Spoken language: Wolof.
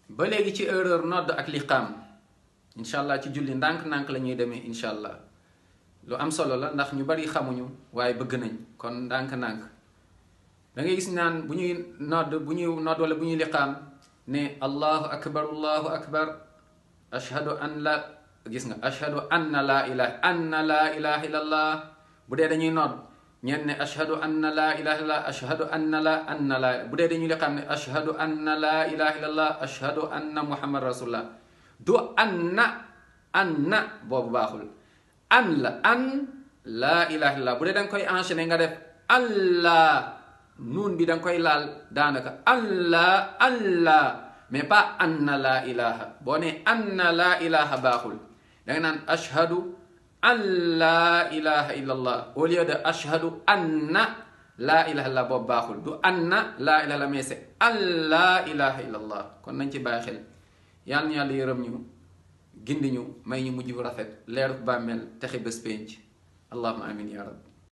ba léegi ci erreur nodd ak liqaam incha allah ci julli ndànk-ndànk la ñuy demee incha allah lu am solo la ndax ñu bari xamuñu waaye bëgg nañ kon ndànk-ndànk da ngay gis naan bu ñuy nodd wala bu ñuy liqaam ne allahu akbar ashhadu an la gis nga ashhadu anna laa ilaha illallah bu dee dañuy nodd ñeen ne ashhadu anna laa ilaha illallah ashhadu anna la bu dee dañuy liqaam ne ashhadu anna laa ilaha illallah ashhadu anna muhammad rasulullah du anna boobu baaxul an laa ilaha illallah bu dee danga koy enchaîner nga def allah nuun bi danga koy laal daanaka allah mais pas anna laa ilaha boo ne anna laa ilaha baaxul danga naan ashhadu an laa ilaha illallah au lieu de ashhadu anna laa ilaha illallah boobu baaxul du anna laa ilaha illallah mais c'est an laa ilaha illallah kon nañ ci bàyyi xel yàlla ñu yàlla yërëm ñu gindi ñu may ñu mujj bu rafet leeru bàmmeel texe bés penc allahumma amin ya rabbi